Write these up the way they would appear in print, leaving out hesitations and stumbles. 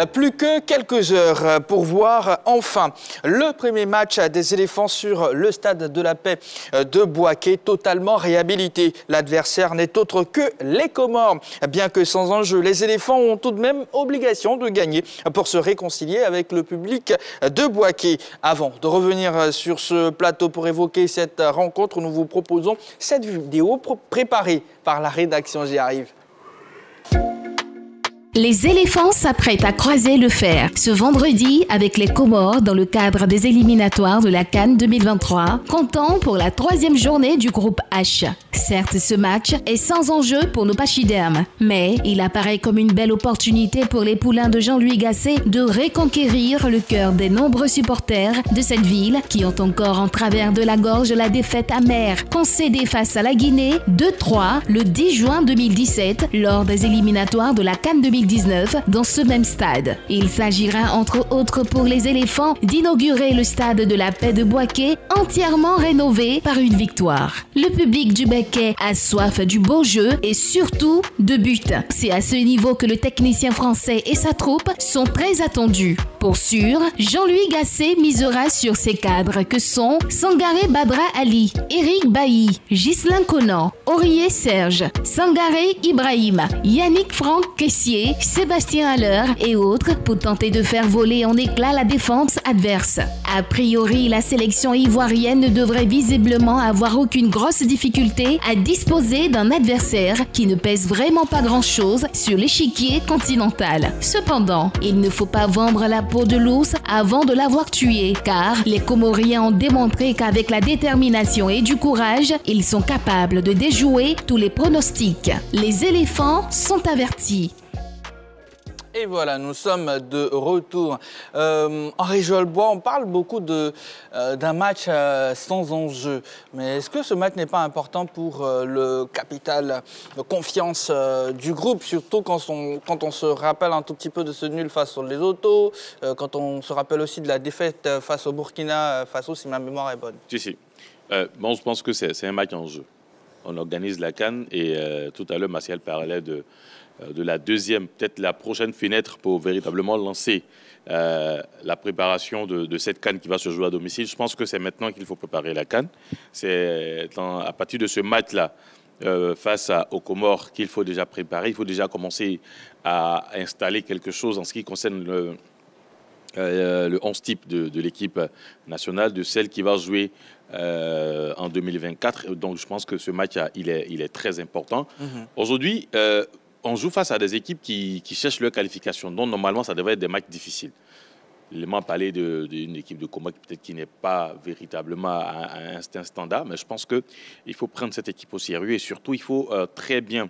Plus que quelques heures pour voir enfin le premier match des éléphants sur le stade de la Paix de Bouaké, totalement réhabilité. L'adversaire n'est autre que les Comores. Bien que sans enjeu, les éléphants ont tout de même obligation de gagner pour se réconcilier avec le public de Bouaké. Avant de revenir sur ce plateau pour évoquer cette rencontre, nous vous proposons cette vidéo préparée par la rédaction. J'y arrive. Les éléphants s'apprêtent à croiser le fer ce vendredi avec les Comores dans le cadre des éliminatoires de la CAN 2023, comptant pour la 3e journée du groupe H. Certes, ce match est sans enjeu pour nos pachydermes, mais il apparaît comme une belle opportunité pour les poulains de Jean-Louis Gasset de reconquérir le cœur des nombreux supporters de cette ville qui ont encore en travers de la gorge la défaite amère concédée face à la Guinée 2-3 le 10 juin 2017 lors des éliminatoires de la CAN 2019 dans ce même stade. Il s'agira entre autres pour les éléphants d'inaugurer le stade de la Paix de Bouaké entièrement rénové par une victoire. Le public du Béquet a soif du beau jeu et surtout de buts. C'est à ce niveau que le technicien français et sa troupe sont très attendus. Pour sûr, Jean-Louis Gasset misera sur ses cadres que sont Sangaré Badra Ali, Eric Bailly, Ghislain Conan, Aurier Serge, Sangaré Ibrahim, Yannick Franck Caissier, Sébastien Haller et autres pour tenter de faire voler en éclats la défense adverse. A priori, la sélection ivoirienne ne devrait visiblement avoir aucune grosse difficulté à disposer d'un adversaire qui ne pèse vraiment pas grand-chose sur l'échiquier continental. Cependant, il ne faut pas vendre la peau de l'ours avant de l'avoir tué, car les Comoriens ont démontré qu'avec la détermination et du courage, ils sont capables de déjouer tous les pronostics. Les éléphants sont avertis. Et voilà, nous sommes de retour. Henri Jolbois, on parle beaucoup d'un match sans enjeu. Mais est-ce que ce match n'est pas important pour le capital de confiance du groupe, surtout quand on se rappelle un tout petit peu de ce nul face aux Lesotho, quand on se rappelle aussi de la défaite face au Burkina Faso, si ma mémoire est bonne? Si. Bon, je pense que c'est un match en jeu. On organise la CAN et tout à l'heure, Martial parlait de la deuxième, peut-être la prochaine fenêtre pour véritablement lancer la préparation de cette CAN qui va se jouer à domicile. Je pense que c'est maintenant qu'il faut préparer la CAN. C'est à partir de ce match-là, face aux Comores, qu'il faut déjà préparer. Il faut déjà commencer à installer quelque chose en ce qui concerne le 11 type de l'équipe nationale, de celle qui va jouer en 2024. Donc, je pense que ce match, il est très important. Aujourd'hui, on joue face à des équipes qui cherchent leur qualification. Donc, normalement, ça devrait être des matchs difficiles. Il m'a parlé d'une équipe de Comores peut-être qui n'est pas véritablement à un standard, mais je pense qu'il faut prendre cette équipe au sérieux et surtout, il faut très bien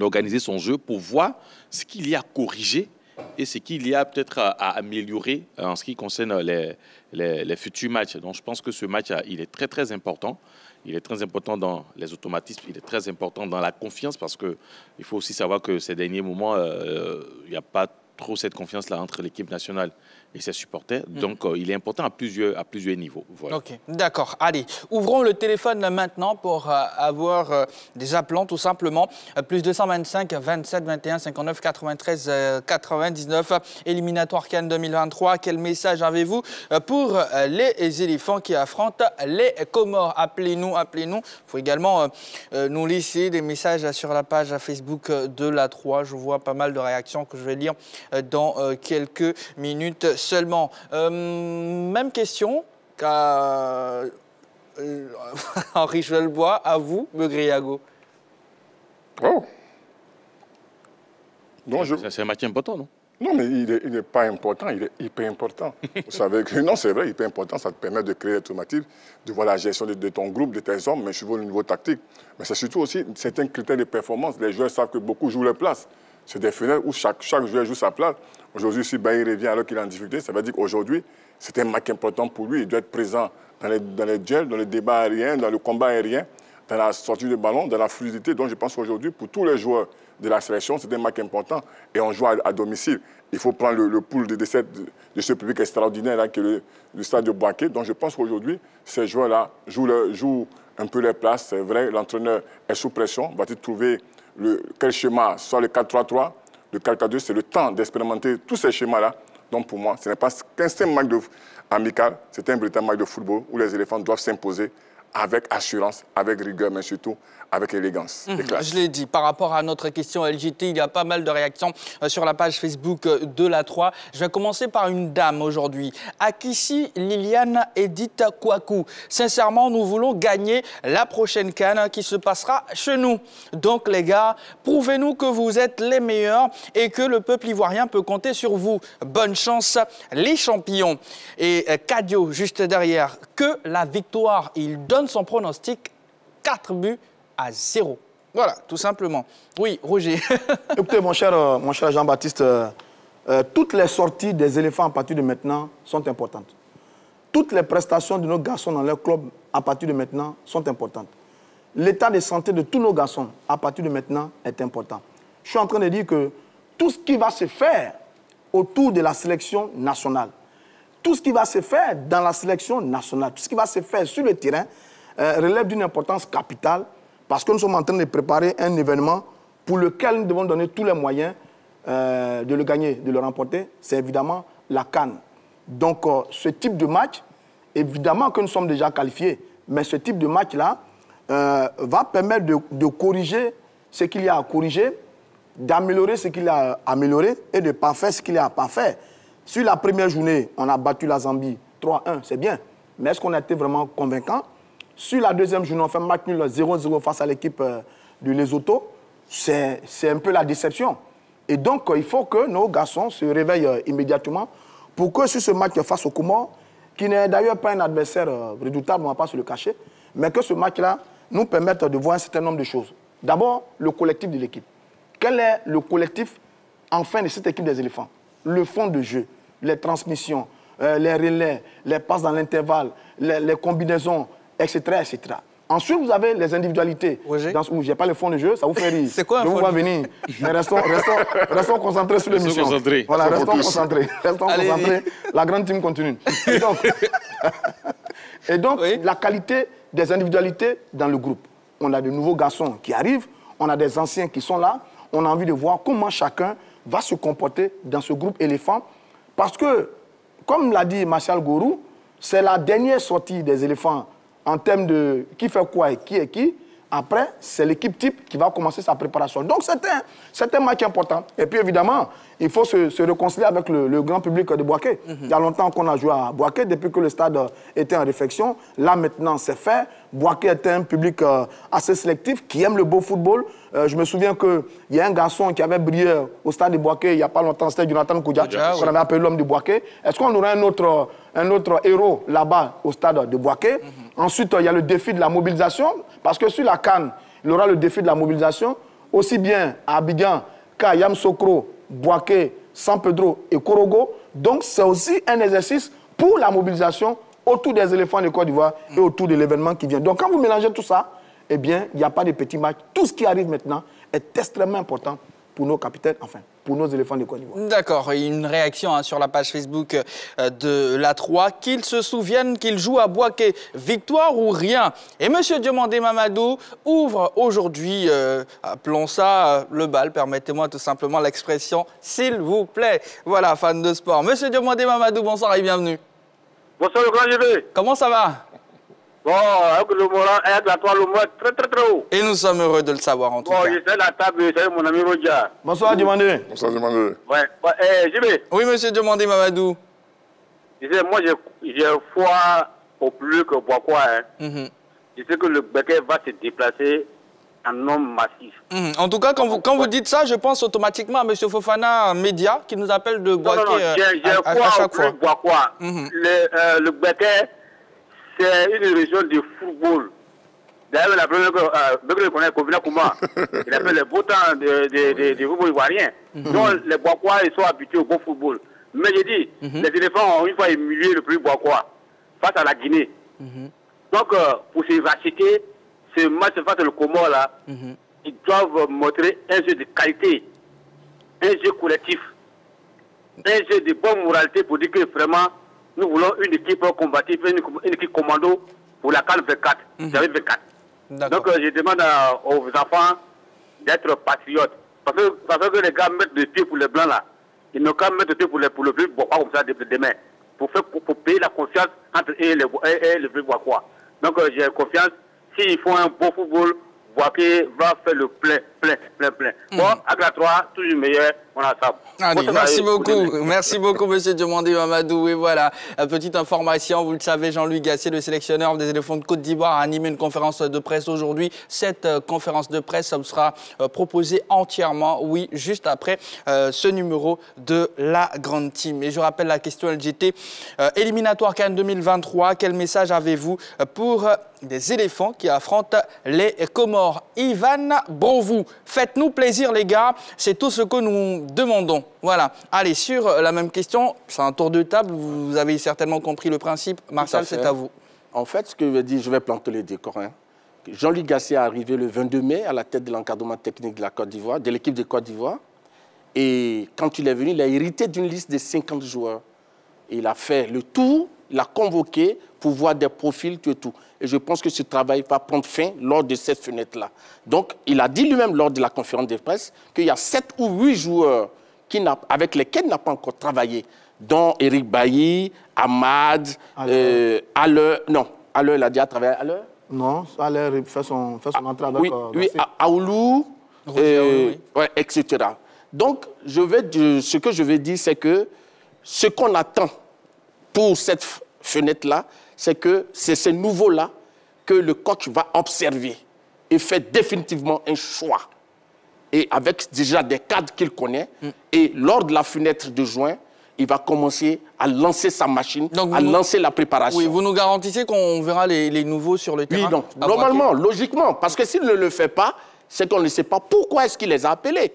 organiser son jeu pour voir ce qu'il y a à corriger et ce qu'il y a peut-être à améliorer en ce qui concerne les futurs matchs. Donc, je pense que ce match, il est très, très important. Il est très important dans les automatismes, il est très important dans la confiance parce qu'il faut aussi savoir que ces derniers moments, il n'y a pas trop cette confiance-là entre l'équipe nationale et ses supporters. Donc, il est important à plusieurs niveaux. Voilà. Ok, d'accord. Allez, ouvrons le téléphone là, maintenant pour avoir des appelants, tout simplement. Plus 225 27 21 59 93 99. Éliminatoire CAN 2023. Quel message avez-vous pour les éléphants qui affrontent les Comores? Appelez-nous. Il faut également nous laisser des messages sur la page Facebook de la 3. Je vois pas mal de réactions que je vais lire dans quelques minutes seulement. Même question qu'à Henri Jolbois, à vous, Megriago. Oh. C'est un match important, non? Non, mais il n'est pas important, il est hyper important. Vous savez que non, c'est vrai, hyper important, ça te permet de créer l'automatisme, de voir la gestion de ton groupe, de tes hommes, mais suivant le niveau tactique. Mais c'est surtout aussi certains critères de performance. Les joueurs savent que beaucoup jouent leur place. C'est des fenêtres où chaque joueur joue sa place. Aujourd'hui, si Bailly revient alors qu'il est en difficulté, ça veut dire qu'aujourd'hui, c'est un match important pour lui. Il doit être présent dans les duels, dans le débat aérien, dans le combat aérien, dans la sortie de ballon, dans la fluidité. Donc, je pense qu'aujourd'hui, pour tous les joueurs de la sélection, c'est un match important. Et on joue à domicile. Il faut prendre le pouls de ce public extraordinaire là, qui est le stade de Bouaké. Donc, je pense qu'aujourd'hui, ces joueurs-là jouent un peu leur place. C'est vrai, l'entraîneur est sous pression. Va-t-il trouver quel schéma, soit le 4-3-3 Le 4-4-2, c'est le temps d'expérimenter tous ces schémas-là. Donc pour moi, ce n'est pas qu'un simple match amical, c'est un véritable match de football où les éléphants doivent s'imposer avec assurance, avec rigueur, mais surtout avec élégance. Je l'ai dit, par rapport à notre question LGT, il y a pas mal de réactions sur la page Facebook de la 3. Je vais commencer par une dame aujourd'hui. Akissi Liliane Edith Kouakou. Sincèrement, nous voulons gagner la prochaine CAN qui se passera chez nous. Donc les gars, prouvez-nous que vous êtes les meilleurs et que le peuple ivoirien peut compter sur vous. Bonne chance, les champions. Et Kadio, juste derrière, que la victoire, il donne son pronostic 4-0. Voilà, tout simplement. Oui, Roger. Écoutez, mon cher Jean-Baptiste, toutes les sorties des éléphants à partir de maintenant sont importantes. Toutes les prestations de nos garçons dans leur club à partir de maintenant sont importantes. L'état de santé de tous nos garçons à partir de maintenant est important. Je suis en train de dire que tout ce qui va se faire autour de la sélection nationale, tout ce qui va se faire dans la sélection nationale, tout ce qui va se faire sur le terrain relève d'une importance capitale parce que nous sommes en train de préparer un événement pour lequel nous devons donner tous les moyens de le gagner, de le remporter. C'est évidemment la CAN. Donc ce type de match, évidemment que nous sommes déjà qualifiés, mais ce type de match-là va permettre de corriger ce qu'il y a à corriger, d'améliorer ce qu'il y a à améliorer et de parfaire ce qu'il y a à parfaire. Sur la première journée, on a battu la Zambie 3-1, c'est bien. Mais est-ce qu'on a été vraiment convaincant? Sur la deuxième journée, on fait match nul 0-0 face à l'équipe de Lesotho. C'est un peu la déception. Et donc, il faut que nos garçons se réveillent immédiatement pour que sur ce match face aux Comores, qui n'est d'ailleurs pas un adversaire redoutable, on ne va pas se le cacher, mais que ce match-là nous permette de voir un certain nombre de choses. D'abord, le collectif de l'équipe. Quel est le collectif, enfin, de cette équipe des éléphants? Le fond de jeu, les transmissions, les relais, les passes dans l'intervalle, les combinaisons, etc., etc. Ensuite, vous avez les individualités. Je n'ai pas le fond de jeu, ça vous fait rire. C'est quoi un fond de jeu? Je vous vois venir. Mais restons concentrés sur l'émission. Voilà, restons concentrés. Restons concentrés. La grande team continue. Et donc oui, la qualité des individualités dans le groupe. On a de nouveaux garçons qui arrivent, on a des anciens qui sont là. On a envie de voir comment chacun va se comporter dans ce groupe éléphant. Parce que, comme l'a dit Martial Gorou, c'est la dernière sortie des éléphants en termes de qui fait quoi et qui est qui. Après, c'est l'équipe type qui va commencer sa préparation. Donc, c'est un match important. Et puis, évidemment, il faut se réconcilier avec le grand public de Bouaké. Il y a longtemps qu'on a joué à Bouaké, depuis que le stade était en réflexion. Là, maintenant, c'est fait. Bouaké était un public assez sélectif, qui aime le beau football. Je me souviens qu'il y a un garçon qui avait brillé au stade de Bouaké il n'y a pas longtemps, c'était Jonathan Koudia, qu'on avait appelé l'homme de Bouaké. Est-ce qu'on aurait un autre héros là-bas au stade de Bouaké? Ensuite, il y a le défi de la mobilisation, parce que sur la CAN, il y aura le défi de la mobilisation, aussi bien à Abidjan qu'à Yamoussoukro, Bouaké, San Pedro et Korogo. Donc, c'est aussi un exercice pour la mobilisation autour des éléphants de Côte d'Ivoire et autour de l'événement qui vient. Donc, quand vous mélangez tout ça, eh bien, il n'y a pas de petits matchs. Tout ce qui arrive maintenant est extrêmement important pour nos capitaines, enfin, pour nos éléphants de Côte d'Ivoire. D'accord. Une réaction sur la page Facebook de la 3. Qu'ils se souviennent qu'ils jouent à Bouaké. Victoire ou rien. Et M. Diomandé Mamadou ouvre aujourd'hui, appelons ça le bal, permettez-moi tout simplement l'expression, s'il vous plaît. Voilà, fan de sport. M. Diomandé Mamadou, bonsoir et bienvenue. Bonsoir, le grand GV. Comment ça va? Bon, avec le moral, avec la toile, le moral très haut. Et nous sommes heureux de le savoir en tout cas. Bon, j'étais à la table, c'est mon ami Roger. Bonsoir, Diomandé. Bonsoir, Diomandé. Ouais, GV. Oui, monsieur Diomandé Mamadou. Moi, j'ai foi au plus que pourquoi. Je sais que le Béquet va se déplacer en homme massif. En tout cas, quand vous dites ça, je pense automatiquement à M. Fofana Média qui nous appelle de Bouaké à chaque fois. Le Béquet, c'est une région de football. D'ailleurs, la première que je connais, Kovina Kouma, il appelle le beau temps de football ivoirien. Donc, les Boakois, ils sont habitués au bon football. Mais j'ai dit, les éléphants ont une fois humilié le plus Boakois face à la Guinée. Donc, pour se racheter, ce match face au Comore là, ils doivent montrer un jeu de qualité, un jeu collectif, un jeu de bonne moralité pour dire que vraiment, nous voulons une équipe combative, une équipe commando pour la CAN 24. J'avais 24. Donc je demande aux enfants d'être patriotes. parce que les gars mettent des pieds pour les blancs là. Ils n'ont qu'à mettre des pieds pour le plus bon, pas comme ça demain. Pour payer la confiance entre eux et les plus quoi. Donc j'ai confiance. S'ils font un bon football, Boaké va faire le plein. Bon, avec la 3, toujours meilleur, on a ça. Allez, merci beaucoup, monsieur Diomandé Mamadou. Et voilà, petite information, vous le savez, Jean-Louis Gasset, le sélectionneur des éléphants de Côte d'Ivoire, a animé une conférence de presse aujourd'hui. Cette conférence de presse sera proposée entièrement, oui, juste après ce numéro de la Grande Team. Et je rappelle la question LGT, éliminatoire CAN 2023, quel message avez-vous pour des éléphants qui affrontent les Comores? Ivan Brovou, faites-nous plaisir les gars, c'est tout ce que nous demandons. Voilà, allez, sur la même question, c'est un tour de table, vous avez certainement compris le principe. Martial, c'est à vous. En fait, ce que je veux dire, je vais planter les décors. Jean-Louis Gasset est arrivé le 22 mai à la tête de l'encadrement technique de la Côte d'Ivoire, de l'équipe de Côte d'Ivoire. Et quand il est venu, il a hérité d'une liste de 50 joueurs. Il a fait le tour, il a convoqué pour voir des profils, tout. Et je pense que ce travail va prendre fin lors de cette fenêtre-là. Donc, il a dit lui-même lors de la conférence de presse qu'il y a 7 ou 8 joueurs avec lesquels il n'a pas encore travaillé, dont Eric Bailly, Ahmad, Aller. Non, Aller, il a déjà travaillé à Aller. Non, Aller fait son entrée avec... Oui, Aoulou, etc. Donc, ce que je veux dire, c'est que ce qu'on attend pour cette fenêtre-là, c'est que c'est ce nouveau-là que le coach va observer et faire définitivement un choix. Et avec déjà des cadres qu'il connaît, et lors de la fenêtre de juin, il va commencer à lancer sa machine, lancer la préparation. Oui, vous nous garantissez qu'on verra les nouveaux sur le terrain? Oui, donc, normalement, logiquement, parce que s'il ne le fait pas, c'est qu'on ne sait pas pourquoi est-ce qu'il les a appelés.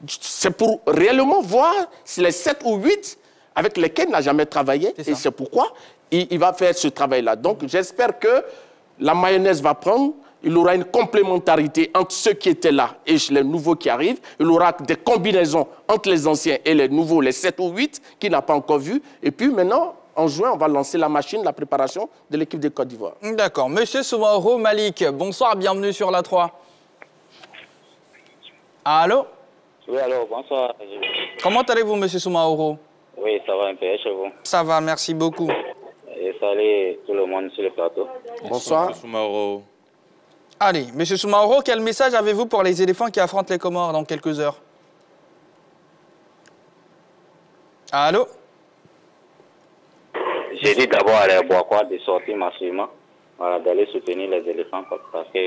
C'est pour réellement voir si les 7 ou 8 avec lesquels il n'a jamais travaillé, et c'est pourquoi il va faire ce travail-là. Donc, j'espère que la mayonnaise va prendre, il aura une complémentarité entre ceux qui étaient là et les nouveaux qui arrivent, il aura des combinaisons entre les anciens et les nouveaux, les 7 ou 8 qu'il n'a pas encore vus, et puis maintenant, en juin, on va lancer la machine, la préparation de l'équipe de Côte d'Ivoire. D'accord. Monsieur Soumaoro Malik, bonsoir, bienvenue sur la 3. Allô? Oui, alors, bonsoir. Comment allez-vous, monsieur Soumaoro? Oui, ça va un peu chez vous. Ça va, merci beaucoup. Et salut tout le monde sur le plateau. Bonsoir. Monsieur Soumaoro. Allez, monsieur Soumaoro, quel message avez-vous pour les éléphants qui affrontent les Comores dans quelques heures? Allô? J'ai dit d'abord à les Boakois de sortir massivement, voilà, d'aller soutenir les éléphants parce que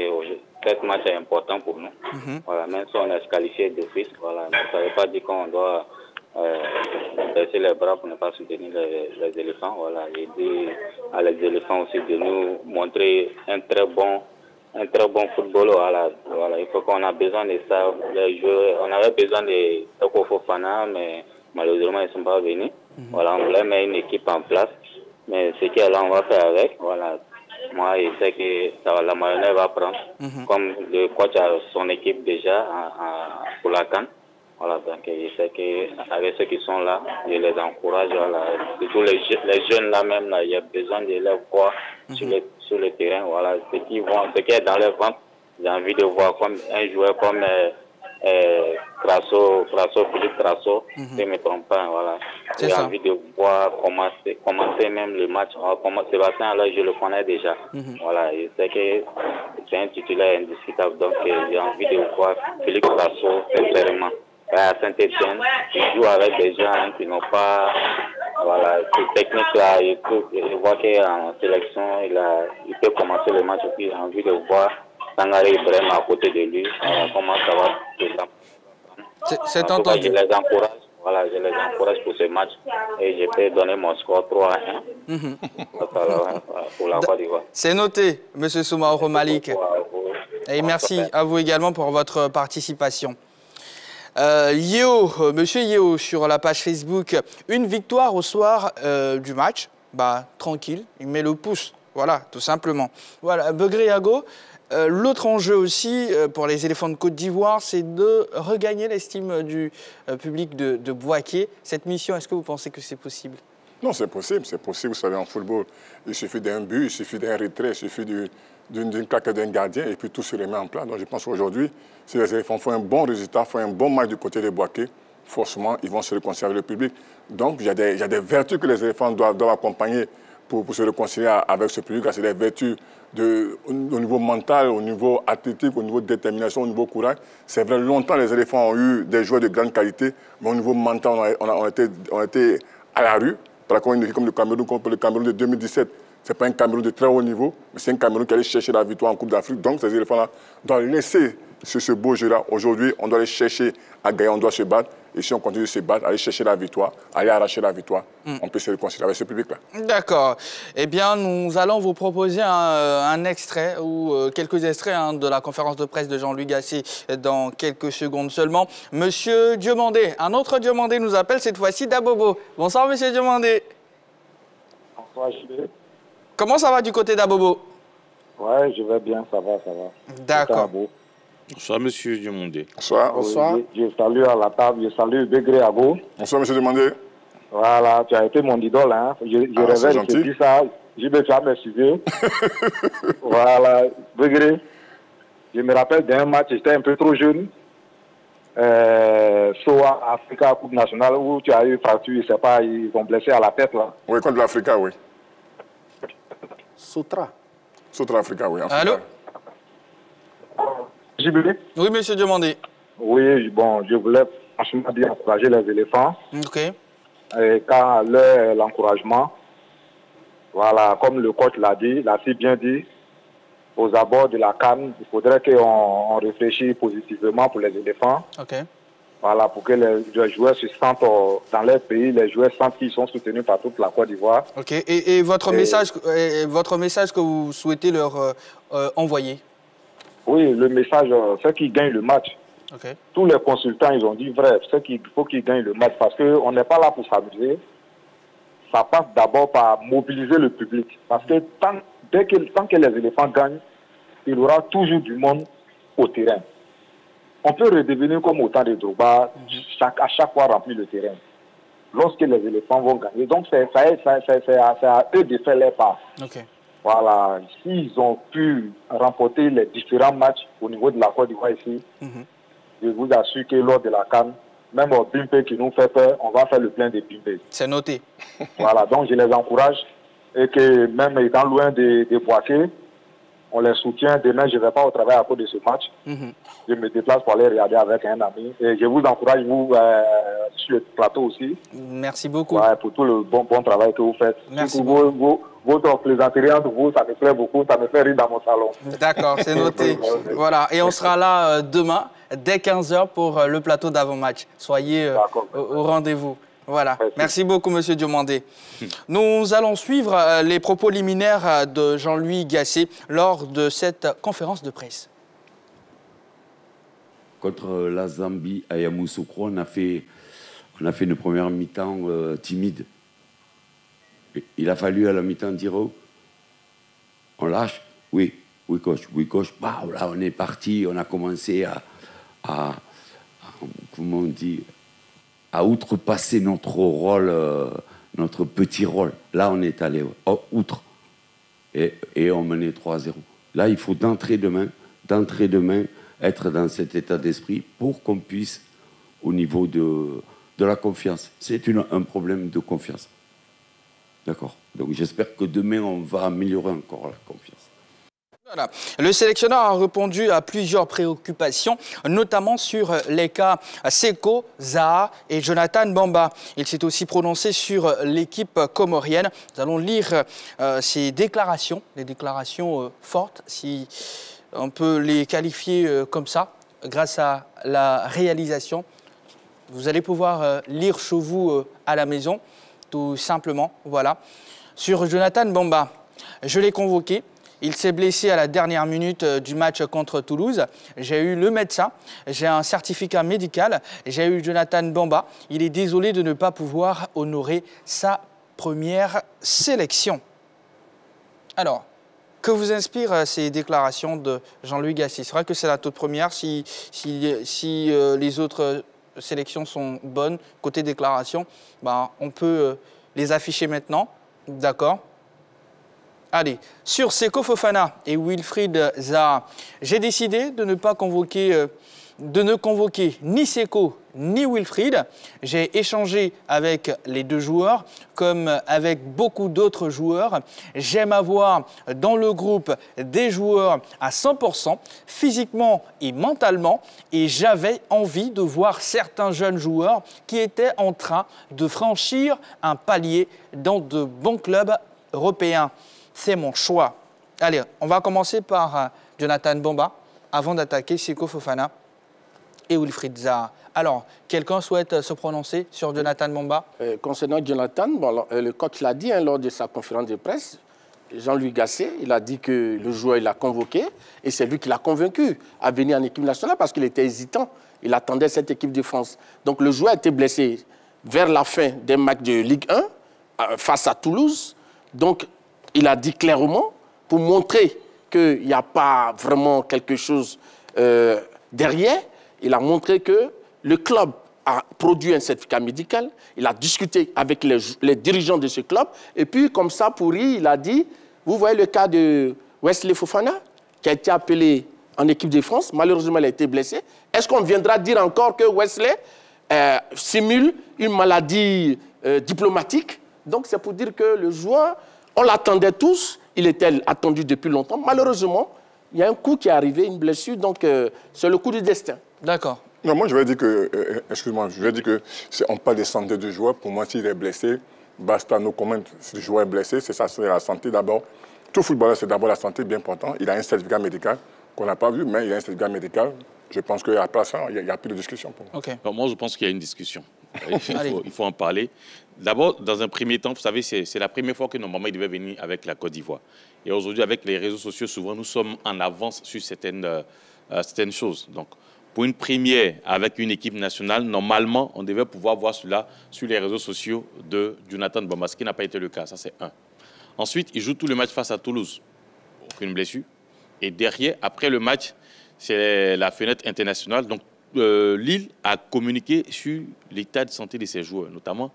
cette match est important pour nous. Voilà, même si on est qualifié d'office, voilà, ça ne veut pas dire qu'on doit baisser les bras pour ne pas soutenir les éléphants. Voilà, j'ai dit à les éléphants aussi de nous montrer un très bon football. Voilà, il faut qu'on a besoin de ça. Les joueurs, on avait besoin de Toko Fofana, mais malheureusement ils ne sont pas venus. Voilà, on voulait mettre une équipe en place, mais ce qu'il y a là, on va faire avec. Voilà. Moi, je sais que la mayonnaise va prendre. Comme le coach a son équipe déjà pour la CAN. Voilà, donc je sais qu'avec ceux qui sont là, je les encourage. Voilà. Surtout les jeunes là même, là, il y a besoin de les voir sur le terrain. Voilà. Ce qui est dans leur ventre, j'ai envie de voir comme un joueur comme Philippe Trasso, si je ne me trompe pas. Voilà. J'ai envie de voir commencer même le match. Sébastien, là, je le connais déjà. Voilà, je sais que c'est un titulaire indiscutable. Donc, j'ai envie de voir Philippe Trasso, sincèrement. À Saint-Etienne, il joue avec des gens qui n'ont pas cette technique-là. Je vois qu'en sélection, il peut commencer le match. Et puis, j'ai envie de voir Sangaré Ibrahim à côté de lui. Comment ça va? C'est entendu. Je les encourage pour ce match. Et je peux donner mon score 3-1 pour la Côte d'Ivoire. C'est noté, M. Soumaoro Malik. Et merci à vous également pour votre participation. Monsieur Yeo, sur la page Facebook, une victoire au soir du match, tranquille, il met le pouce, voilà, tout simplement. Voilà, Begré-Yago, l'autre enjeu aussi pour les éléphants de Côte d'Ivoire, c'est de regagner l'estime du public de Boaké. Cette mission, est-ce que vous pensez que c'est possible? Non, c'est possible, vous savez, en football, il suffit d'un but, il suffit d'un retrait, il suffit d'une claquette d'un gardien et puis tout se remet en place. Donc je pense qu'aujourd'hui, si les éléphants font un bon résultat, font un bon match du côté des Boakés, forcément, ils vont se réconcilier avec le public. Donc il y a des vertus que les éléphants doivent accompagner pour se réconcilier avec ce public. C'est des vertus au niveau mental, au niveau athlétique, au niveau de détermination, au niveau courage. C'est vrai, longtemps, les éléphants ont eu des joueurs de grande qualité, mais au niveau mental, on a été à la rue. Par exemple, une équipe comme le Cameroun de 2017, ce n'est pas un Cameroun de très haut niveau, mais c'est un Cameroun qui allait chercher la victoire en Coupe d'Afrique. Donc, ces éléphants-là doivent laisser ce beau jeu-là. Aujourd'hui, on doit aller chercher à gagner, on doit se battre. Et si on continue de se battre, aller chercher la victoire, aller arracher la victoire, on peut se réconcilier avec ce public-là. D'accord. Eh bien, nous allons vous proposer un extrait ou quelques extraits de la conférence de presse de Jean-Louis Gasset dans quelques secondes seulement. Monsieur Diomandé, un autre Diomandé nous appelle, cette fois-ci d'Abobo. Bonsoir, monsieur Diomandé. Bonsoir, Jules. Comment ça va du côté d'Abobo? Ouais, je vais bien, ça va. D'accord. Bonsoir, monsieur Diomandé. Bonsoir. Bonsoir. Je salue à la table, je salue Bégré Abo. Bonsoir, monsieur Diomandé. Voilà, tu as été mon idole, hein. Je rêvais, je te dis ça, je vais faire mes sujets. Voilà, Bégré, je me rappelle d'un match, j'étais un peu trop jeune. SOA Africa Coupe nationale où tu as eu fracture, je sais pas, ils ont blessé à la tête là. Oui, contre l'Africa, oui. Sotra Africa, oui. Allô? Oui, monsieur Diomandé. Oui, bon, je voulais franchement dire encourager les éléphants. OK. Et quand l'encouragement, voilà, comme le coach l'a si bien dit, aux abords de la CAN, il faudrait qu'on réfléchisse positivement pour les éléphants. OK. Voilà, pour que les joueurs se sentent dans leur pays, les joueurs sentent qu'ils sont soutenus par toute la Côte d'Ivoire. OK. Et votre message que vous souhaitez leur envoyer? Oui, le message, c'est qu'ils gagnent le match. Okay. Tous les consultants, ils ont dit vrai, c'est qu'il faut qu'ils gagnent le match parce qu'on n'est pas là pour s'amuser. Ça passe d'abord par mobiliser le public. Parce que tant que les éléphants gagnent, il y aura toujours du monde au terrain. On peut redevenir comme au temps de Drogba, à chaque fois remplir le terrain. Lorsque les éléphants vont gagner. Donc c'est à eux de faire leur part. Okay. Voilà, s'ils ont pu remporter les différents matchs au niveau de la Côte d'Ivoire ici, je vous assure que lors de la CAN, même au Bimpe qui nous fait peur, on va faire le plein des Bimpe. C'est noté. Voilà, donc je les encourage et que même étant loin des Boakés, on les soutient. Demain, je ne vais pas au travail à cause de ce match. Je me déplace pour aller regarder avec un ami. Et je vous encourage, vous, sur le plateau aussi. Merci beaucoup. Ouais, pour tout le bon travail que vous faites. Merci beaucoup. Votre plaisanterie entre vous, ça me plaît beaucoup. Ça me fait rire dans mon salon. D'accord, c'est noté. Voilà, et on sera là demain, dès 15h, pour le plateau d'avant-match. Soyez au rendez-vous. Voilà. Merci beaucoup, monsieur Diomandé. Nous allons suivre les propos liminaires de Jean-Louis Gasset lors de cette conférence de presse. Contre la Zambie à Yamoussoukro, on a fait une première mi-temps timide. Il a fallu à la mi-temps dire on lâche. Oui, coach. Bah, là, on est parti, on a commencé à comment on dit, à outrepasser notre rôle, notre petit rôle. Là, on est allé outre. Et on menait 3-0. Là, il faut d'entrée de main, être dans cet état d'esprit pour qu'on puisse, au niveau de la confiance. C'est un problème de confiance. D'accord. Donc, j'espère que demain, on va améliorer encore la confiance. Voilà. Le sélectionneur a répondu à plusieurs préoccupations, notamment sur les cas Seko, Zaha et Jonathan Bamba. Il s'est aussi prononcé sur l'équipe comorienne. Nous allons lire ses déclarations, des déclarations fortes, si on peut les qualifier comme ça, grâce à la réalisation. Vous allez pouvoir lire chez vous à la maison, tout simplement. Voilà. Sur Jonathan Bamba, je l'ai convoqué. Il s'est blessé à la dernière minute du match contre Toulouse. J'ai eu le médecin, j'ai un certificat médical, j'ai eu Jonathan Bamba. Il est désolé de ne pas pouvoir honorer sa première sélection. Alors, que vous inspirent ces déclarations de Jean-Louis Gasset? C'est vrai que c'est la toute première. Si les autres sélections sont bonnes, côté déclaration, on peut les afficher maintenant. D'accord. Allez, sur Seko Fofana et Wilfried Zaha, j'ai décidé de ne pas convoquer, ni Seko ni Wilfried. J'ai échangé avec les deux joueurs, comme avec beaucoup d'autres joueurs. J'aime avoir dans le groupe des joueurs à 100%, physiquement et mentalement. Et j'avais envie de voir certains jeunes joueurs qui étaient en train de franchir un palier dans de bons clubs européens. C'est mon choix. Allez, on va commencer par Jonathan Bamba, avant d'attaquer Seko Fofana et Wilfried Zaha. Alors, quelqu'un souhaite se prononcer sur Jonathan Bamba? Concernant Jonathan, le coach l'a dit lors de sa conférence de presse, Jean-Louis Gasset, il a dit que le joueur, il l'a convoqué et c'est lui qui l'a convaincu à venir en équipe nationale parce qu'il était hésitant. Il attendait cette équipe de France. Donc, le joueur a été blessé vers la fin des matchs de Ligue 1 face à Toulouse. Donc, il a dit clairement, pour montrer qu'il n'y a pas vraiment quelque chose derrière, il a montré que le club a produit un certificat médical, il a discuté avec les dirigeants de ce club, et puis comme ça, pour lui, il a dit, vous voyez le cas de Wesley Fofana, qui a été appelé en équipe de France, malheureusement, il a été blessé. Est-ce qu'on viendra dire encore que Wesley simule une maladie diplomatique? Donc c'est pour dire que le joueur, on l'attendait tous, il était attendu depuis longtemps. Malheureusement, il y a un coup qui est arrivé, une blessure, donc c'est le coup du destin. D'accord. Non, moi je vais dire que, excuse-moi, je vais dire que on parle de santé du joueur. Pour moi, s'il est blessé, basta no comment. Si le joueur est blessé, c'est ça, c'est la santé d'abord. Tout footballeur, c'est d'abord la santé, bien important. Il a un certificat médical qu'on n'a pas vu, mais il a un certificat médical. Je pense qu'à part ça, il n'y a plus de discussion pour moi. Okay. Alors, moi, je pense qu'il y a une discussion. Il faut en parler. D'abord, dans un premier temps, vous savez, c'est la première fois que normalement il devait venir avec la Côte d'Ivoire. Et aujourd'hui, avec les réseaux sociaux, souvent, nous sommes en avance sur certaines choses. Donc, pour une première avec une équipe nationale, normalement, on devait pouvoir voir cela sur les réseaux sociaux de Jonathan Bamba, ce qui n'a pas été le cas. Ça, c'est un. Ensuite, il joue tout le match face à Toulouse. Aucune blessure. Et derrière, après le match, c'est la fenêtre internationale. Donc, Lille a communiqué sur l'état de santé de ses joueurs, notamment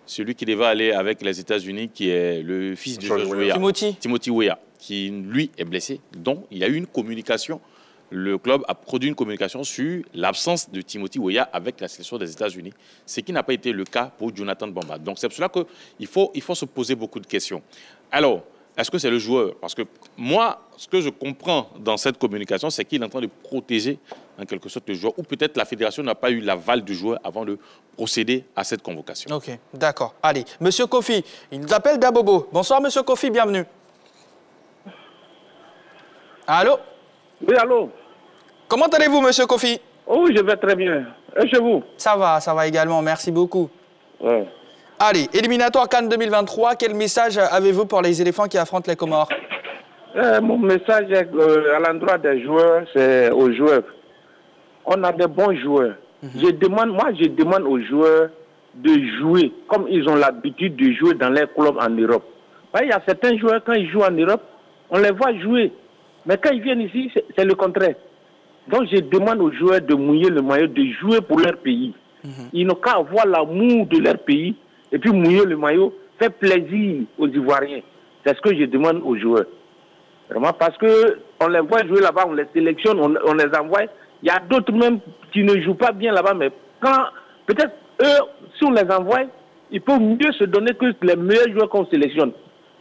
celui qui devait aller avec les États-Unis, qui est le fils de George Weah, Timothy Weah, qui, lui, est blessé. Donc, il y a eu une communication. Le club a produit une communication sur l'absence de Timothy Weah avec la sélection des États-Unis, ce qui n'a pas été le cas pour Jonathan Bamba. Donc, c'est pour cela qu'il faut se poser beaucoup de questions. Alors, est-ce que c'est le joueur? Parce que moi, ce que je comprends dans cette communication, c'est qu'il est en train de protéger en quelque sorte le joueur, ou peut-être la fédération n'a pas eu l'aval du joueur avant de procéder à cette convocation. Ok, d'accord. Allez, Monsieur Kofi, il nous appelle Dabobo. Bonsoir, Monsieur Kofi, bienvenue. Allô? Oui, allô? Comment allez-vous, Monsieur Kofi? Oh, je vais très bien. Et chez vous? Ça va également, merci beaucoup. Ouais. Allez, éliminatoire Cannes 2023, quel message avez-vous pour les éléphants qui affrontent les Comores? Mon message à l'endroit des joueurs, c'est aux joueurs. On a des bons joueurs. Je demande aux joueurs de jouer comme ils ont l'habitude de jouer dans les clubs en Europe. Il y a certains joueurs, quand ils jouent en Europe, on les voit jouer. Mais quand ils viennent ici, c'est le contraire. Donc je demande aux joueurs de mouiller le maillot, de jouer pour leur pays. Ils n'ont qu'à avoir l'amour de leur pays et puis mouiller le maillot, faire plaisir aux Ivoiriens. C'est ce que je demande aux joueurs. Vraiment, parce qu'on les voit jouer là-bas, on les sélectionne, on les envoie. Il y a d'autres même qui ne jouent pas bien là-bas, mais quand peut-être eux, si on les envoie, ils peuvent mieux se donner que les meilleurs joueurs qu'on sélectionne.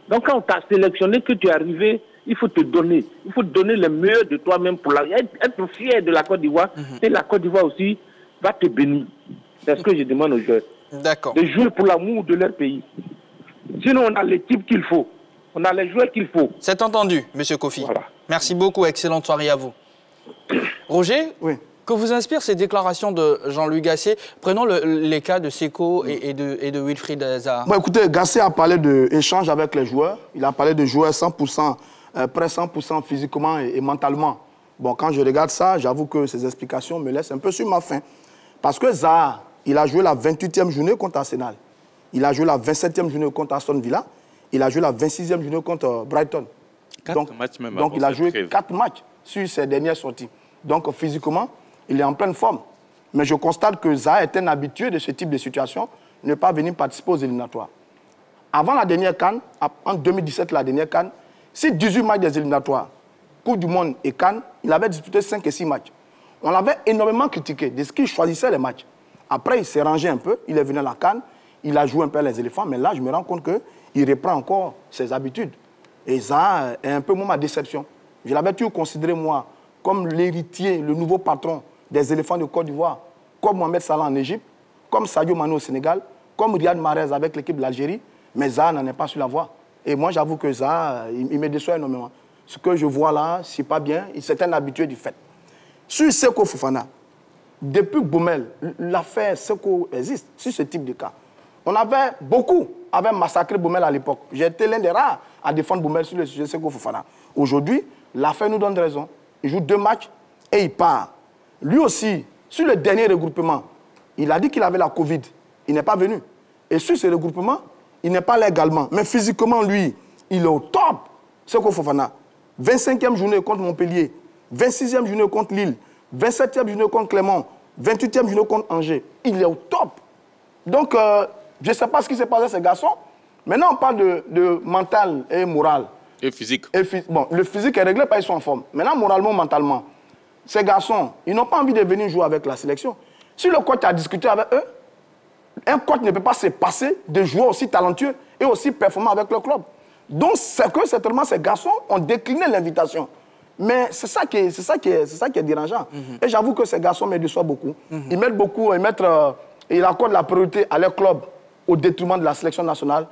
Donc quand on t'a sélectionné, que tu es arrivé, il faut te donner. Il faut te donner le meilleur de toi-même pour être fier de la Côte d'Ivoire. Et la Côte d'Ivoire aussi va te bénir. C'est ce que je demande aux joueurs. D'accord. De jouer pour l'amour de leur pays. Sinon, on a l'équipe qu'il faut. On a les joueurs qu'il faut. C'est entendu, Monsieur Kofi. Voilà. Merci beaucoup. Excellente soirée à vous. Roger, oui. Que vous inspirent ces déclarations de Jean-Louis Gasset? Prenons les cas de Seko et de Wilfried Zaha. Bon, écoutez, Gasset a parlé d'échange avec les joueurs. Il a parlé de joueurs 100%, près 100% physiquement et mentalement. Bon, quand je regarde ça, j'avoue que ces explications me laissent un peu sur ma faim. Parce que Zaha, il a joué la 28e journée contre Arsenal. Il a joué la 27e journée contre Aston Villa. Il a joué la 26e journée contre Brighton. Donc il a joué 4 matchs sur ses dernières sorties. Donc, physiquement, il est en pleine forme. Mais je constate que Zaha est un habitué de ce type de situation, ne pas venir participer aux éliminatoires. Avant la dernière CAN, en 2017, la dernière CAN, Si 18 matchs des éliminatoires, Coupe du Monde et Cannes, il avait disputé 5 et 6 matchs. On l'avait énormément critiqué de ce qu'il choisissait les matchs. Après, il s'est rangé un peu, il est venu à la Cannes, il a joué un peu les éléphants, mais là, je me rends compte qu'il reprend encore ses habitudes. Et ça est un peu ma déception. Je l'avais toujours considéré, moi, comme l'héritier, le nouveau patron des éléphants de Côte d'Ivoire, comme Mohamed Salah en Égypte, comme Sadio Mané au Sénégal, comme Riyad Mahrez avec l'équipe de l'Algérie, mais Zaha n'en est pas sur la voie. Et moi, j'avoue que Zaha, il me déçoit énormément. Ce que je vois là, c'est pas bien, c'est un habitué du fait. Sur Seko Fofana, depuis Boumel, l'affaire Seko existe, sur ce type de cas. On avait beaucoup, massacré Boumel à l'époque. J'ai été l'un des rares à défendre Boumel sur le sujet Seko Fofana. Aujourd'hui, l'affaire nous donne raison. Il joue 2 matchs et il part. Lui aussi, sur le dernier regroupement, il a dit qu'il avait la Covid. Il n'est pas venu. Et sur ce regroupement, il n'est pas là également. Mais physiquement, lui, il est au top. Seko Fofana. 25e journée contre Montpellier, 26e journée contre Lille, 27e journée contre Clermont, 28e journée contre Angers. Il est au top. Donc, je ne sais pas ce qui s'est passé à ces garçons. Maintenant, on parle de mental et moral. Et physique. Bon, le physique est réglé parce qu'ils sont en forme. Maintenant, moralement, mentalement, ces garçons, ils n'ont pas envie de venir jouer avec la sélection. Si le coach a discuté avec eux, un coach ne peut pas se passer de joueurs aussi talentueux et aussi performants avec le club. Donc, c'est que certainement ces garçons ont décliné l'invitation. Mais c'est ça qui est dérangeant. Et j'avoue que ces garçons me déçoivent beaucoup. Ils mettent beaucoup, ils accordent la priorité à leur club au détriment de la sélection nationale.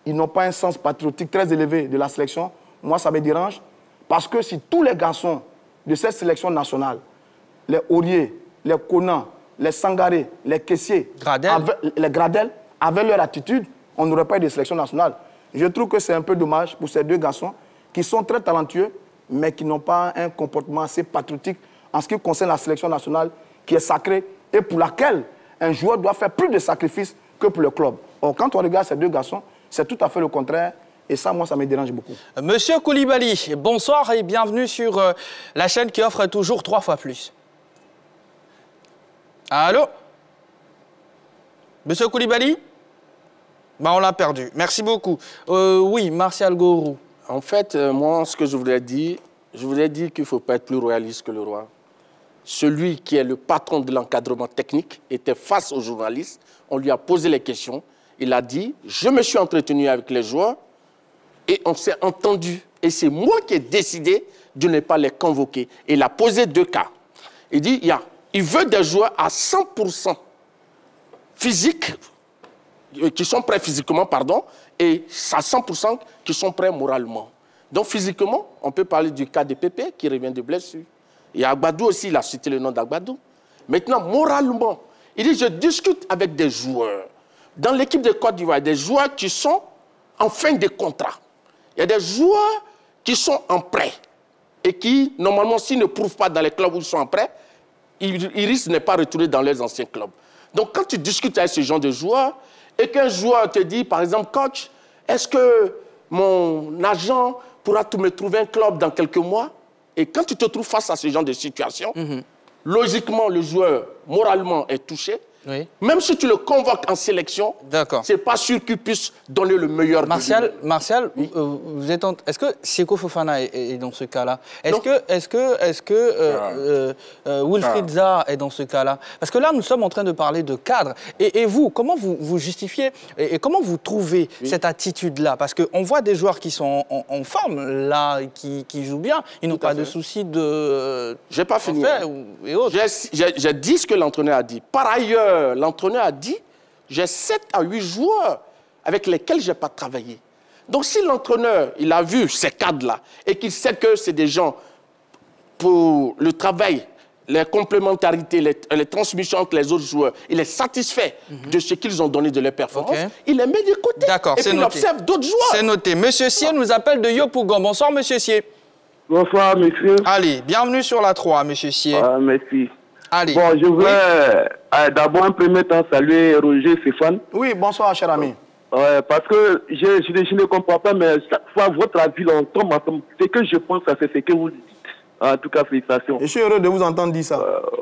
Ils n'ont pas un sens patriotique très élevé de la sélection. Moi, ça me dérange. Parce que si tous les garçons de cette sélection nationale, les Aurier, les Conan, les Sangaré, les Caissier, les Gradel, avaient leur attitude, on n'aurait pas eu de sélection nationale. Je trouve que c'est un peu dommage pour ces 2 garçons qui sont très talentueux, mais qui n'ont pas un comportement assez patriotique en ce qui concerne la sélection nationale, qui est sacrée et pour laquelle un joueur doit faire plus de sacrifices que pour le club. Or, quand on regarde ces 2 garçons, c'est tout à fait le contraire. Et ça, moi, ça me dérange beaucoup. Monsieur Koulibaly, bonsoir et bienvenue sur la chaîne qui offre toujours 3 fois plus. Allô? Monsieur Koulibaly? Ben, on l'a perdu. Merci beaucoup. Oui, Martial Gourou. En fait, moi, ce que je voudrais dire qu'il ne faut pas être plus royaliste que le roi. Celui qui est le patron de l'encadrement technique était face aux journalistes. On lui a posé les questions. Il a dit, je me suis entretenu avec les joueurs et on s'est entendu. Et c'est moi qui ai décidé de ne pas les convoquer. Et il a posé 2 cas. Il dit, il veut des joueurs à 100% physiques, qui sont prêts physiquement, pardon, et à 100% qui sont prêts moralement. Donc physiquement, on peut parler du cas de Pépé qui revient de blessure. Et Agbadou aussi, il a cité le nom d'Agbadou. Maintenant, moralement, il dit, je discute avec des joueurs. Dans l'équipe de Côte d'Ivoire, des joueurs qui sont en fin de contrat. Il y a des joueurs qui sont en prêt et qui, normalement, s'ils ne prouvent pas dans les clubs où ils sont en prêt, ils risquent de ne pas retourner dans leurs anciens clubs. Donc, quand tu discutes avec ce genre de joueurs et qu'un joueur te dit, par exemple, coach, est-ce que mon agent pourra me trouver un club dans quelques mois? Et quand tu te trouves face à ce genre de situation, logiquement, le joueur, moralement, est touché. Oui. Même si tu le convoques en sélection, ce n'est pas sûr qu'il puisse donner le meilleur. Martial, oui. Est-ce que Seko Fofana est dans ce cas-là? Est-ce que Wilfried Zaha est dans ce cas-là? Parce que là, nous sommes en train de parler de cadre. Et vous, comment vous justifiez et comment vous trouvez cette attitude-là? Parce qu'on voit des joueurs qui sont en forme, là, qui jouent bien. Ils n'ont pas de soucis de... Je n'ai pas fini. J'ai dit ce que l'entraîneur a dit. Par ailleurs, l'entraîneur a dit, j'ai 7 à 8 joueurs avec lesquels je n'ai pas travaillé. Donc si l'entraîneur, il a vu ces cadres-là et qu'il sait que c'est des gens pour le travail, les complémentarités, les transmissions entre les autres joueurs, il est satisfait de ce qu'ils ont donné de leur performance, il les met de côté. D'accord, et puis il observe d'autres joueurs. C'est noté. Monsieur Sier nous appelle de Yopougon. Bonsoir, monsieur Sier. Bonsoir, monsieur. Allez, bienvenue sur la 3, monsieur Sier. Merci. Allez. Bon, je voulais d'abord un premier temps saluer Roger Stéphane. Oui, bonsoir, cher ami. Parce que je ne comprends pas, mais chaque fois, votre avis, on tombe ensemble. Ce que je pense, c'est ce que vous dites. En tout cas, félicitations. Je suis heureux de vous entendre dire ça.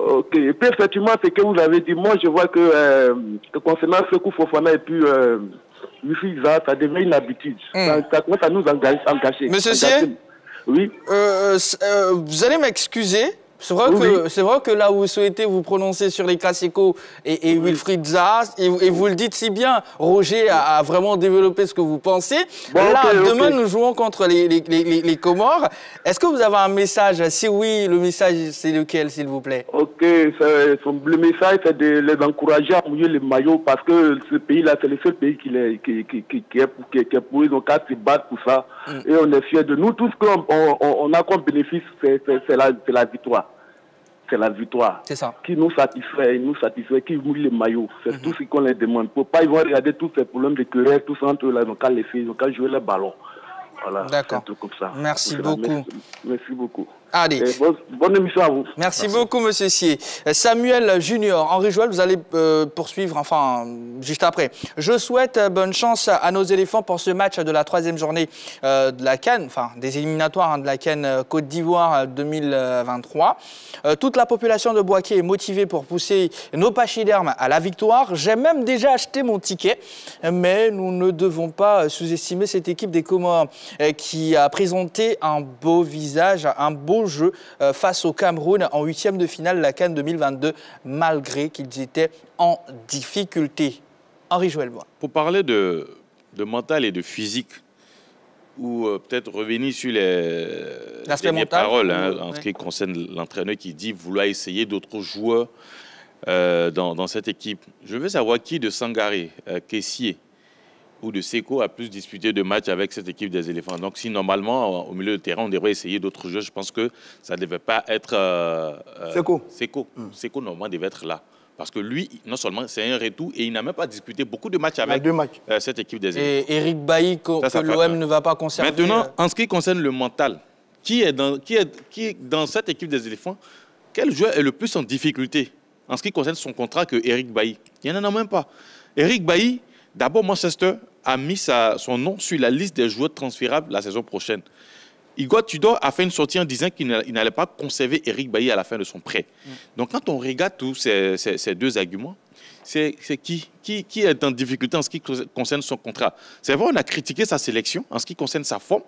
Ok. Et puis, effectivement, ce que vous avez dit, moi, je vois que concernant Seko Fofana et puis ça devient une habitude. Ça commence à nous engager. Monsieur Sier, oui. Vous allez m'excuser. C'est vrai que là où vous souhaitez vous prononcer sur les classicos et Wilfried Zaha, et vous le dites si bien, Roger a vraiment développé ce que vous pensez. Bon, demain, nous jouons contre les Comores. Est-ce que vous avez un message? Si oui, le message, c'est lequel, s'il vous plaît? Ok, le message, c'est de les encourager à mouiller les maillots parce que ce pays-là, c'est le seul pays qui est pour eux. Donc, à se battre pour ça. Et on est fiers de nous. Tout ce qu'on a comme bénéfice, c'est la victoire. C'est la victoire. C'est ça. Qui nous satisfait, qui mouille les maillots. C'est tout ce qu'on les demande. Pour pas, ils vont regarder tous ces problèmes de querelle, tout ça entre eux, là, ils n'ont qu'à les faire, ils n'ont qu'à jouer le ballon. Voilà. D'accord. Comme ça. Merci beaucoup. Merci beaucoup. Allez. Bonne émission à vous. Merci beaucoup, monsieur Sier. Samuel Junior, Henri Joël, vous allez poursuivre, enfin, juste après. Je souhaite bonne chance à nos éléphants pour ce match de la 3e journée de la CAN, enfin, des éliminatoires de la CAN Côte d'Ivoire 2023. Toute la population de Bouaké est motivée pour pousser nos pachydermes à la victoire. J'ai même déjà acheté mon ticket, mais nous ne devons pas sous-estimer cette équipe des Comores qui a présenté un beau visage, un beau jeu face au Cameroun en 8e de finale de la CAN 2022, malgré qu'ils étaient en difficulté. Henri Joël Bois. Pour parler de mental et de physique, ou peut-être revenir sur les paroles en ce qui concerne l'entraîneur qui dit vouloir essayer d'autres joueurs dans cette équipe. Je veux savoir qui de Sangaré, Kessié ou de Seko a plus disputé de matchs avec cette équipe des éléphants. Donc si normalement, au milieu de terrain, on devrait essayer d'autres joueurs, je pense que ça ne devait pas être Seko. Seko, normalement, devait être là. Parce que lui, non seulement c'est un retour, et il n'a même pas disputé beaucoup de matchs avec cette équipe des éléphants. Et Eric Bailly, que l'OM ne va pas conserver. Maintenant, en ce qui concerne le mental, qui est dans cette équipe des éléphants, quel joueur est le plus en difficulté en ce qui concerne son contrat que Eric Bailly? Il n'y en a même pas. Eric Bailly, d'abord, Manchester a mis son nom sur la liste des joueurs transférables la saison prochaine. Igor Tudor a fait une sortie en disant qu'il n'allait pas conserver Eric Bailly à la fin de son prêt. Donc, quand on regarde tous ces deux arguments, c'est qui est en difficulté en ce qui concerne son contrat. C'est vrai, on a critiqué sa sélection en ce qui concerne sa forme,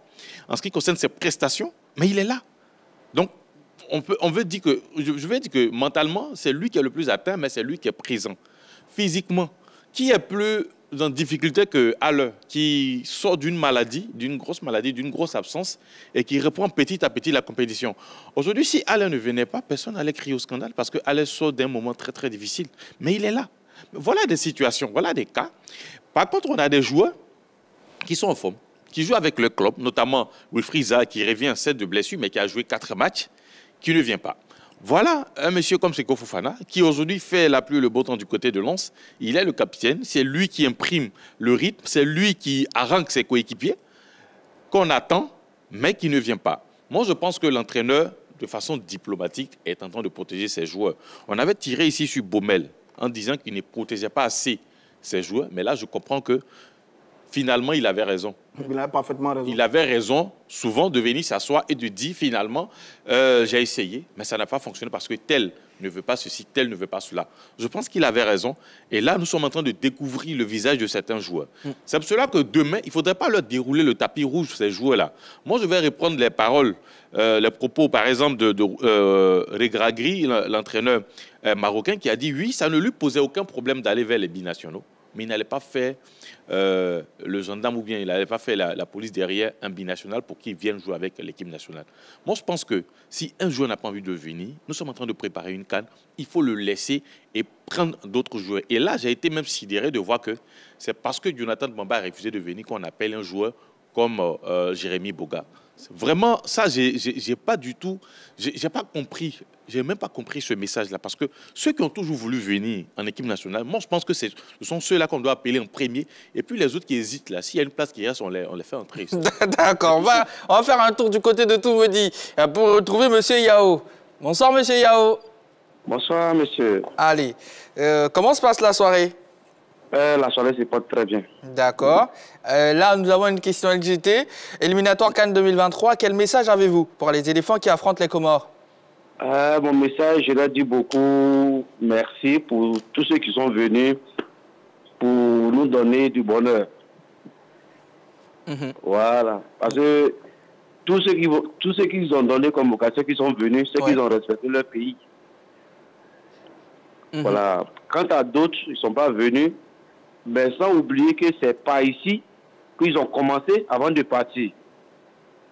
en ce qui concerne ses prestations, mais il est là. Donc, je veux dire que mentalement, c'est lui qui est le plus atteint, mais c'est lui qui est présent. Physiquement, qui est plus en difficulté que Haller, qui sort d'une maladie, d'une grosse absence, et qui reprend petit à petit la compétition. Aujourd'hui, si Haller ne venait pas, personne n'allait crier au scandale, parce que Haller sort d'un moment très très difficile. Mais il est là. Voilà des situations, voilà des cas. Par contre, on a des joueurs qui sont en forme, qui jouent avec le club, notamment Wilfried Zaha, qui revient à 7 de blessure, mais qui a joué 4 matchs, qui ne vient pas. Voilà un monsieur comme Seko Fofana, qui aujourd'hui fait la pluie et le beau temps du côté de Lens. Il est le capitaine, c'est lui qui imprime le rythme, c'est lui qui arranque ses coéquipiers, qu'on attend, mais qui ne vient pas. Moi, je pense que l'entraîneur, de façon diplomatique, est en train de protéger ses joueurs. On avait tiré ici sur Baumel, en disant qu'il ne protégeait pas assez ses joueurs, mais là, je comprends que finalement, il avait raison. Il avait parfaitement raison. Il avait raison, souvent, de venir s'asseoir et de dire, finalement, j'ai essayé, mais ça n'a pas fonctionné parce que tel ne veut pas ceci, tel ne veut pas cela. Je pense qu'il avait raison. Et là, nous sommes en train de découvrir le visage de certains joueurs. C'est pour cela que demain, il ne faudrait pas leur dérouler le tapis rouge, ces joueurs-là. Moi, je vais reprendre les paroles, les propos, par exemple, de Regragui, l'entraîneur marocain, qui a dit, oui, ça ne lui posait aucun problème d'aller vers les binationaux. Mais il n'allait pas faire le gendarme ou bien il n'allait pas faire la police derrière un binational pour qu'il vienne jouer avec l'équipe nationale. Moi, je pense que si un joueur n'a pas envie de venir, nous sommes en train de préparer une CAN, il faut le laisser et prendre d'autres joueurs. Et là, j'ai été même sidéré de voir que c'est parce que Jonathan Bamba a refusé de venir qu'on appelle un joueur comme Jérémy Boga. Vraiment, ça, j'ai pas du tout, j'ai pas compris. J'ai même pas compris ce message-là, parce que ceux qui ont toujours voulu venir en équipe nationale, moi, je pense que ce sont ceux-là qu'on doit appeler en premier, et puis les autres qui hésitent, là, s'il y a une place qui reste, on les fait entrer. D'accord, on va faire un tour du côté de Toumoudi pour retrouver M. Yao. Bonsoir, M. Yao. Bonsoir, monsieur. Allez, comment se passe la soirée? La soirée se porte très bien. D'accord. Là, nous avons une question LGT. Éliminatoire CAN 2023, quel message avez-vous pour les éléphants qui affrontent les Comores? Mon message, je leur dis beaucoup merci pour tous ceux qui sont venus pour nous donner du bonheur. Voilà. Parce que tous ceux qui ont donné comme vocation, qui sont venus, ceux qui ont respecté leur pays. Voilà. Quant à d'autres, ils ne sont pas venus, mais sans oublier que ce n'est pas ici qu'ils ont commencé avant de partir.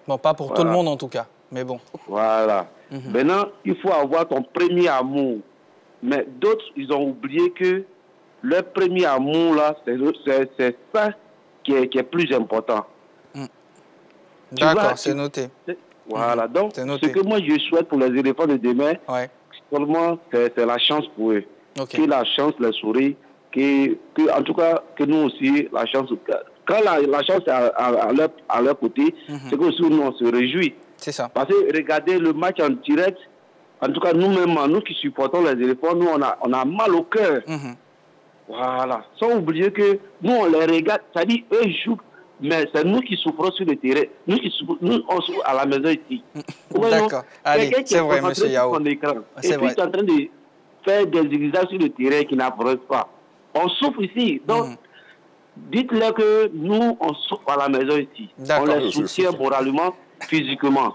Bon, pas pour tout le monde en tout cas, mais bon. Voilà. Maintenant, il faut avoir ton premier amour. Mais d'autres, ils ont oublié que leur premier amour, là, c'est ça qui est plus important. D'accord, c'est noté. Voilà, donc ce que moi je souhaite pour les éléphants de demain, seulement c'est la chance pour eux. Que la chance les sourit, en tout cas que nous aussi, la chance, quand la chance est à leur côté, c'est que aussi nous on se réjouit. C'est ça. Parce que regardez le match en direct, en tout cas nous-mêmes, nous qui supportons les éléphants, nous on a mal au cœur. Voilà, sans oublier que nous on les regarde, c'est-à-dire eux jouent. Mais c'est nous qui souffrons sur le terrain. Nous on souffre à la maison ici. D'accord. Allez, c'est vrai, M. Yao. Et puis, tu es en train de faire des exercices sur le terrain qui n'avancent pas. On souffre ici. Donc, dites-leur que nous, on souffre à la maison ici. On les soutient moralement, physiquement.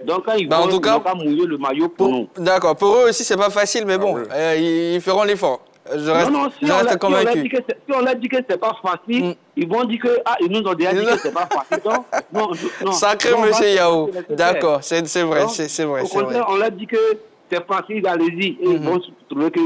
Donc, quand ils vont, ils vont pas mouiller le maillot pour nous. D'accord. Pour eux aussi, c'est pas facile, mais bon, ils feront l'effort. Je reste convaincu. Si on leur dit que c'est pas facile, ils vont dire que ils nous ont déjà dit que c'est pas facile. Donc, non. Sacré monsieur Yao. D'accord, c'est vrai, c'est vrai. Au contraire, on leur dit que c'est facile, allez-y. Et ils vont trouver que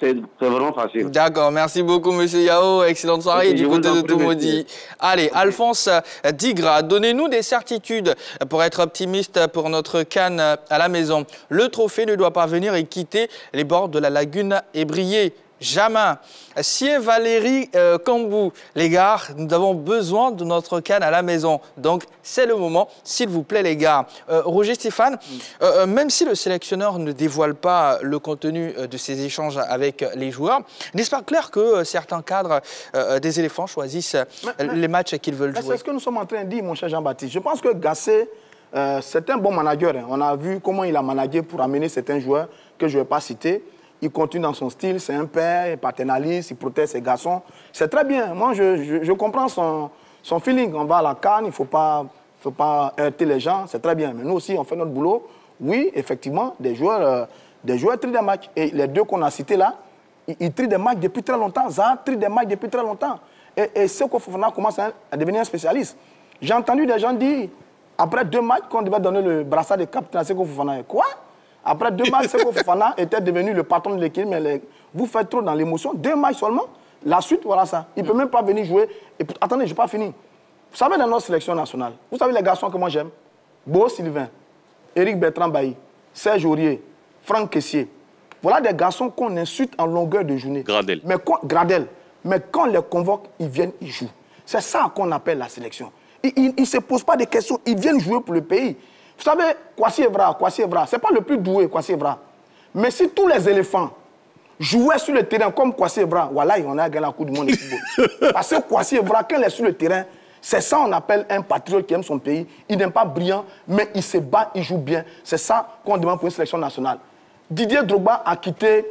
c'est vraiment facile. D'accord, merci beaucoup monsieur Yao. Excellente soirée du côté de Toumoudi. Allez, Alphonse Digra, donnez-nous des certitudes pour être optimiste pour notre CAN à la maison. Le trophée ne doit pas venir et quitter les bords de la lagune et briller. Jamais. Sié Valérie Kambou, les gars, nous avons besoin de notre CAN à la maison. Donc, c'est le moment, s'il vous plaît, les gars. Roger Stéphane, même si le sélectionneur ne dévoile pas le contenu de ses échanges avec les joueurs, n'est-ce pas clair que certains cadres des éléphants choisissent les matchs qu'ils veulent jouer? C'est ce que nous sommes en train de dire, mon cher Jean-Baptiste. Je pense que Gassé, c'est un bon manager. On a vu comment il a managé pour amener certains joueurs que je ne vais pas citer. Il continue dans son style, c'est un père, paternaliste, il protège ses garçons. C'est très bien. Moi, je comprends son feeling. On va à la CAN, il ne faut pas heurter les gens, c'est très bien. Mais nous aussi, on fait notre boulot. Oui, effectivement, des joueurs trient des matchs. Et les deux qu'on a cités là, ils trient des matchs depuis très longtemps. Zahar trie des matchs depuis très longtemps. Et Seko Fofana commence à devenir un spécialiste. J'ai entendu des gens dire, après 2 matchs, qu'on devait donner le brassard de capitaine à Seko Fofana. Quoi? Après 2 matchs, Seko Fofana était devenu le patron de l'équipe, mais vous faites trop dans l'émotion. 2 matchs seulement, la suite, voilà ça. Il ne peut même pas venir jouer. Et, attendez, je n'ai pas fini. Vous savez, dans notre sélection nationale, vous savez les garçons que moi j'aime? Beau Sylvain, Éric Bertrand Bailly, Serge Aurier, Franck Kessier. Voilà des garçons qu'on insulte en longueur de journée. Gradel. Gradel. Mais quand on les convoque, ils viennent, ils jouent. C'est ça qu'on appelle la sélection. Ils ne se posent pas de questions, ils viennent jouer pour le pays. Vous savez, Kwasi Evra, ce n'est pas le plus doué, Kwasi Evra. Mais si tous les éléphants jouaient sur le terrain comme Kwasi Evra, voilà, on a gagné la Coupe du Monde de football. Parce que Kwasi Evra, quand il est sur le terrain, c'est ça qu'on appelle un patriote qui aime son pays. Il n'est pas brillant, mais il se bat, il joue bien. C'est ça qu'on demande pour une sélection nationale. Didier Drogba a quitté,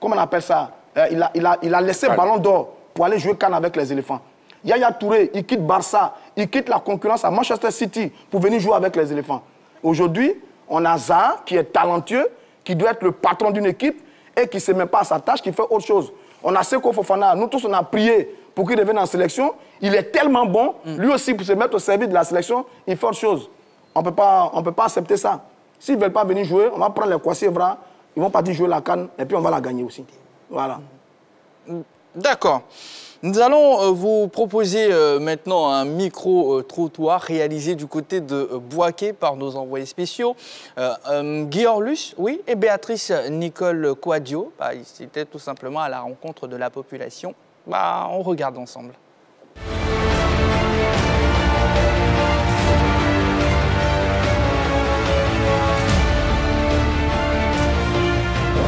comment on appelle ça, il a laissé Ballon d'Or pour aller jouer CAN avec les éléphants. Yaya Touré, il quitte Barça, il quitte la concurrence à Manchester City pour venir jouer avec les éléphants. Aujourd'hui, on a Zahar qui est talentueux, qui doit être le patron d'une équipe et qui ne se met pas à sa tâche, qui fait autre chose. On a Seko Fofana, nous tous on a prié pour qu'il revienne en sélection. Il est tellement bon, lui aussi pour se mettre au service de la sélection, il fait autre chose. On ne peut pas accepter ça. S'ils ne veulent pas venir jouer, on va prendre les Kwasi Evra, ils vont partir jouer la CAN et puis on va la gagner aussi. Voilà. D'accord. Nous allons vous proposer maintenant un micro-trottoir réalisé du côté de Bouaké par nos envoyés spéciaux. Guy Orlus, oui, et Béatrice Nicole Quadio. Ils étaient tout simplement à la rencontre de la population. On regarde ensemble.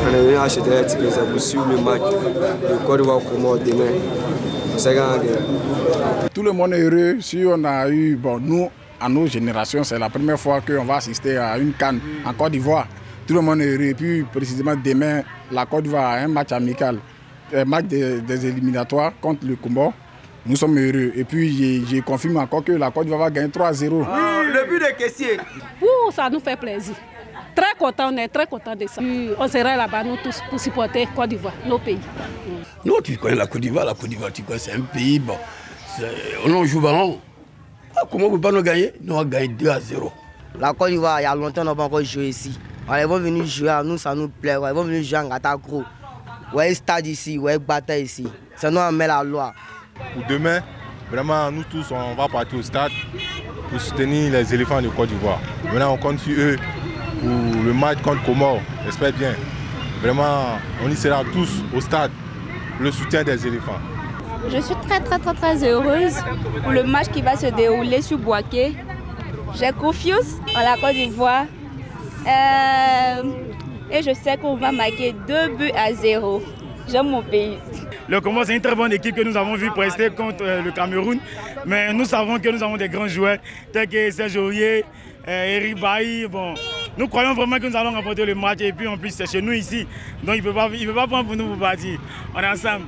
On est venu acheter un ticket pour suivre le match de Côte d'Ivoire Comores demain. Tout le monde est heureux. Si on a eu, nous, à nos générations, c'est la première fois qu'on va assister à une CAN en Côte d'Ivoire. Tout le monde est heureux. Et puis, précisément, demain, la Côte d'Ivoire a un match amical, un match des éliminatoires contre le Comores. nous sommes heureux. Et puis, je confirme encore que la Côte d'Ivoire va gagner 3-0. Le but de Kessié. Ça nous fait plaisir. Très content, on est très content de ça. On sera là-bas, nous tous, pour supporter Côte d'Ivoire, nos pays. Non, tu connais la Côte d'Ivoire, tu connais, c'est un pays, bon, on joue ballon. Comment on ne peut pas nous gagner? Nous on gagne 2-0. La Côte d'Ivoire, il y a longtemps, on n'a pas encore joué ici. Alors, ils vont venir jouer à nous, ça nous plaît. Ils vont venir jouer en Gatagro. Ouais, stade ici, ouais, bataille ici. Ça nous met la loi. Pour demain, vraiment, nous tous, on va partir au stade pour soutenir les éléphants de Côte d'Ivoire. Maintenant, on compte sur eux pour le match contre Comores. J'espère bien. Vraiment, on y sera tous au stade pour le soutien des éléphants. Je suis très heureuse pour le match qui va se dérouler sur Boaké. J'ai confiance en la Côte d'Ivoire et je sais qu'on va marquer 2-0. J'aime mon pays. Le Comores, c'est une très bonne équipe que nous avons vu prester contre le Cameroun. Mais nous savons que nous avons des grands joueurs tels que Serge Aurier, Eric Bailly. Bon, nous croyons vraiment que nous allons remporter le match. Et puis en plus, c'est chez nous ici. Donc il ne peut pas prendre pour nous pour partir. On est ensemble.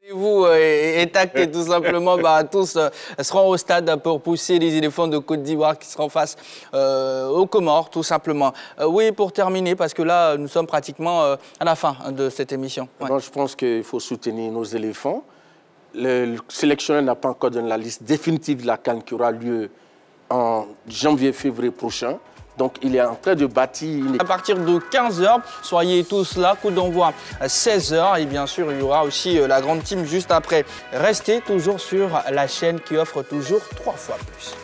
Vous et TAC tout simplement, tous seront au stade pour pousser les éléphants de Côte d'Ivoire qui seront face aux Comores, tout simplement. Oui, pour terminer, parce que là, nous sommes pratiquement à la fin de cette émission. Ouais. Bon, je pense qu'il faut soutenir nos éléphants. Le sélectionneur n'a pas encore donné la liste définitive de la CAN qui aura lieu en janvier-février prochain. Donc, il est en train de bâtir... À partir de 15h, soyez tous là. Coup d'envoi à 16h. Et bien sûr, il y aura aussi la grande team juste après. Restez toujours sur la chaîne qui offre toujours 3 fois plus.